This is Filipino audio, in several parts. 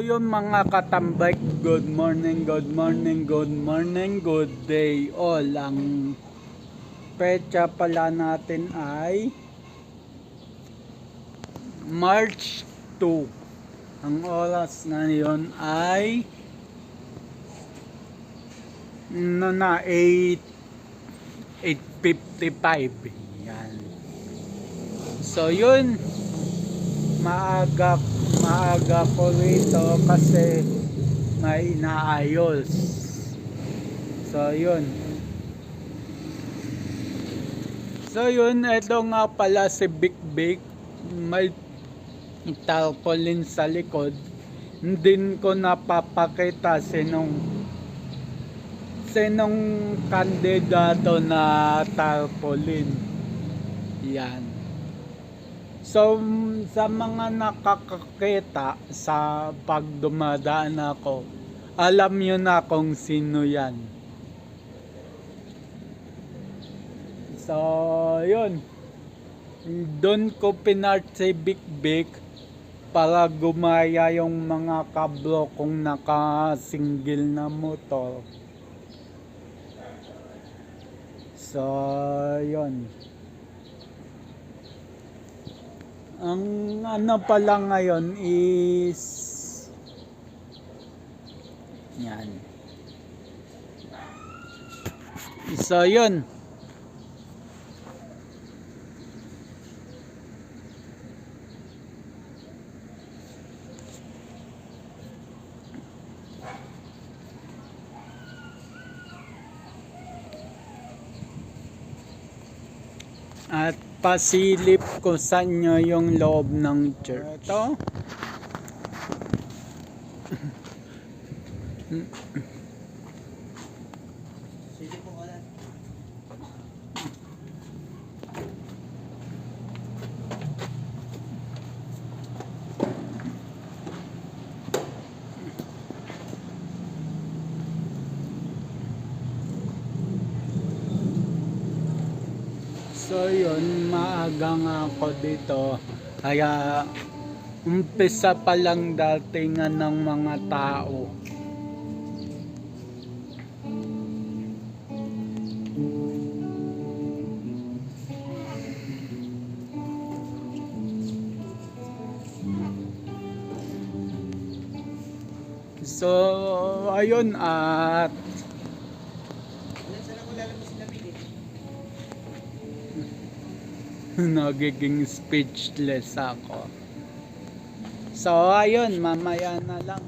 yun mga katambay, good morning, good morning, good morning, good day all. Ang petsa pala natin ay March 2. Ang oras na yun ay 8:55. Yan. So yun, maaga ko rito kasi may inaayos. So yun, ito nga pala si Big Big, may tarpaulin sa likod. Hindi ko napapakita sinong kandidato na tarpaulin. Yan. So, sa mga nakakakita sa pagdumadaan ako, alam nyo na kung sino yan. So, yun. Doon ko pinart si Big Big para gumaya yung mga kablo kung naka-single na motor. So, yun. Ang ano pala ngayon is yan. So yun, at pasilip ko sa inyo yung loob ng church. Ito. So yun, maaga nga ako dito, kaya umpisa pa lang datingan ng mga tao. So ayun, at nagiging speechless ako. So ayun, mamaya na lang.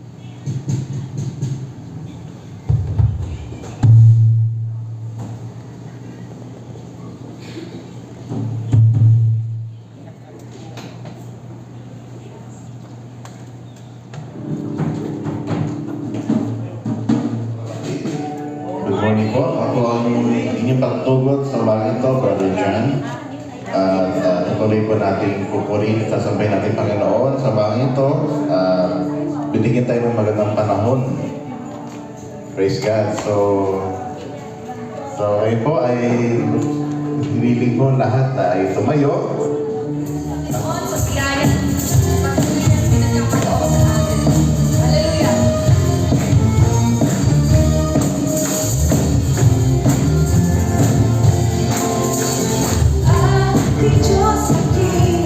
Good morning po. Ako ang inyong pagtugot sa bagay ito, Brother John. At tuloy po natin pupurihin at sasabihin natin Panginoon sa bagay ito. Binigyan tayo ng magandang panahon. Praise God. So ayun po ay hiniling mo lahat na ay tumayo. Just be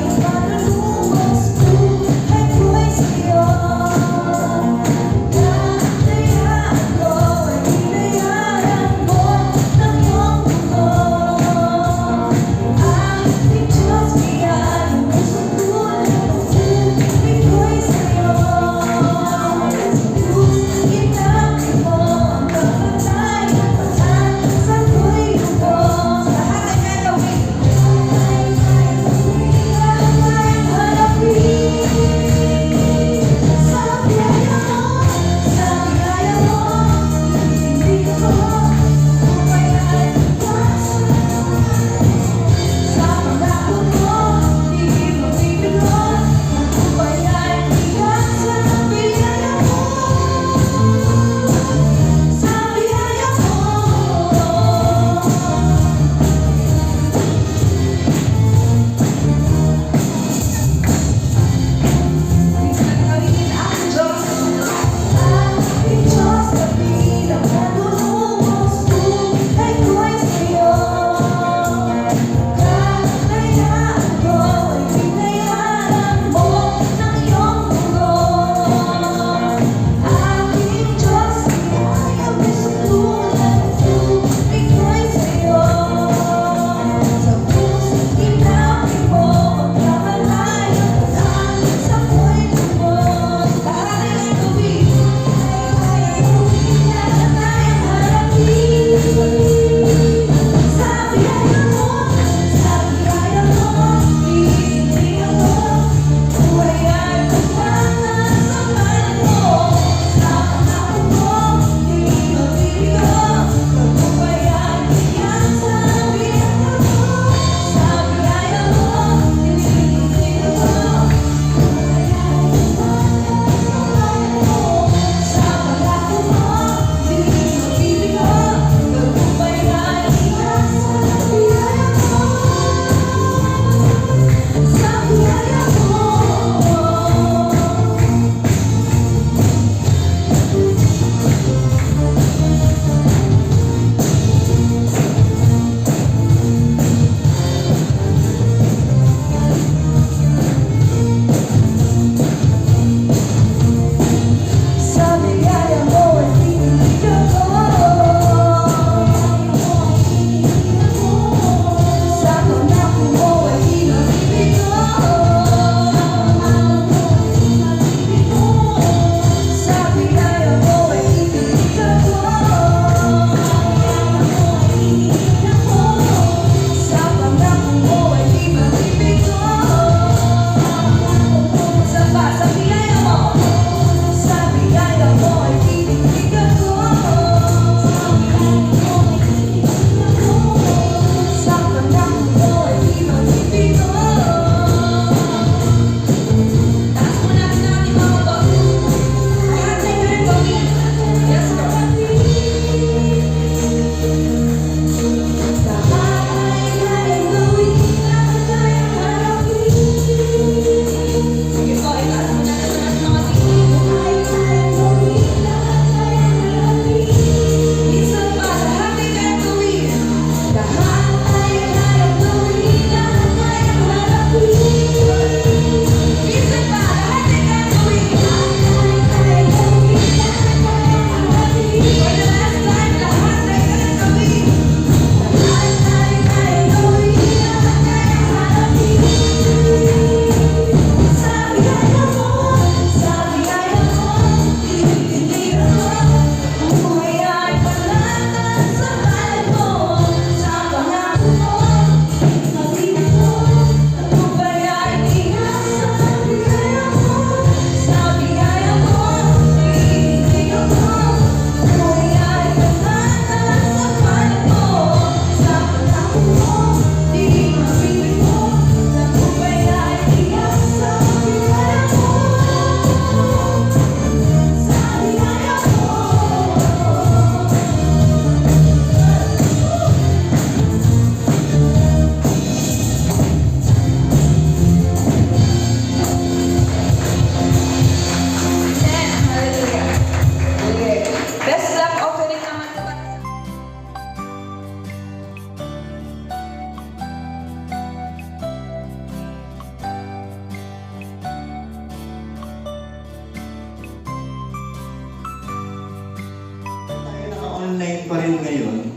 pa rin ngayon.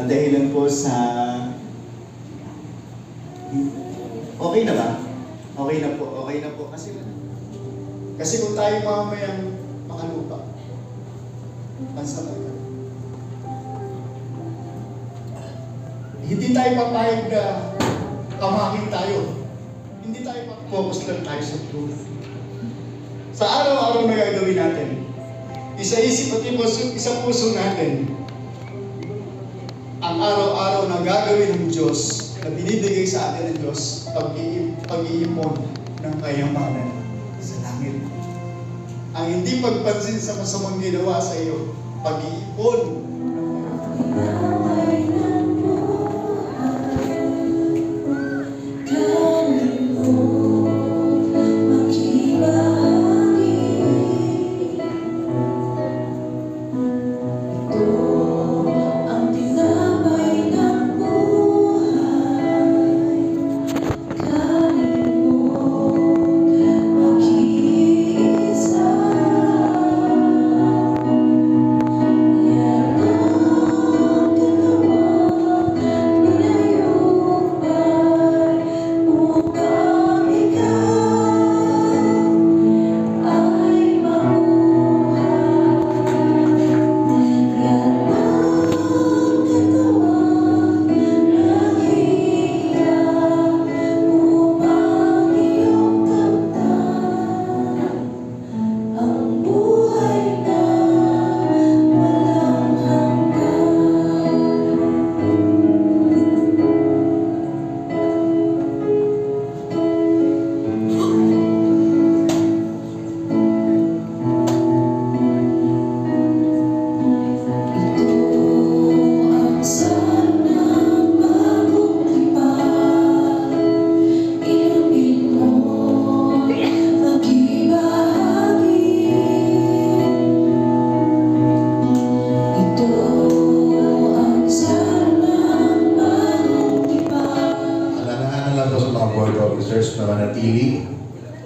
Dahilan po sa... Okay na ba? Okay na po. Kasi kung tayo mamayang makalupa, pansamantala, hindi tayo papayag na kamakin tayo. Hindi tayo focus lang tayo sa truth. Sa araw-araw na gagawin natin, isa-isip at isang puso natin, ang araw-araw na gagawin ng Diyos, na binibigay sa atin ng Diyos, pag-iipon ng kayamanan sa langit. Ang hindi pagpansin sa masamang ginawa sa iyo, pag-iipon ng kayamanan. Officers na manatili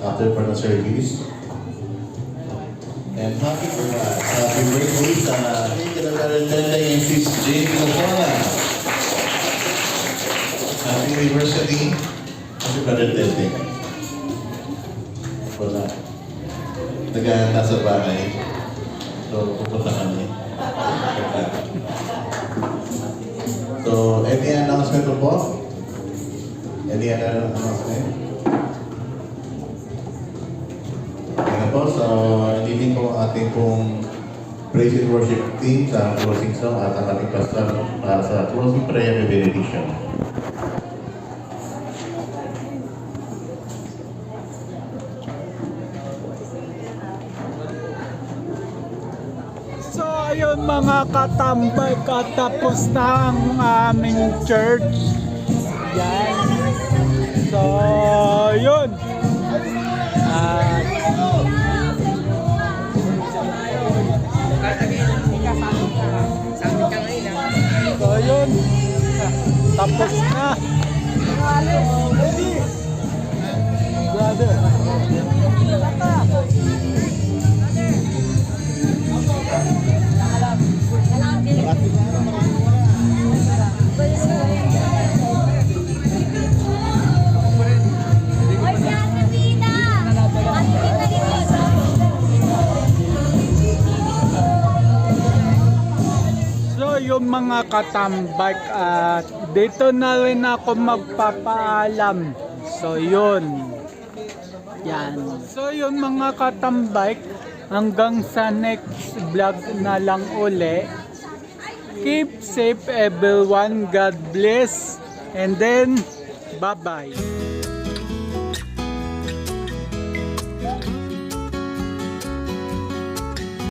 after for the service. And happy birthday sa kinagalan yung Sis Jane Lozona. Happy anniversary. Happy brother Tete. Wala. Nagahanda sa bahay. So, pupunta kami. So, any announcement po? Any other announcement? Ayan po, so nililink po ang ating pong praise and worship team sa closing song at ang ating pastor para sa closing prayer and benediction. So ayun mga katambay, katapos na ang aming church. Yan. So yun. So yun. Tapos na. Brother. So yung mga katambak at dito na rin ako magpapaalam. So yun. Yan. So yun mga katambak, hanggang sa next vlog na lang uli. Keep safe everyone. God bless. And then bye-bye.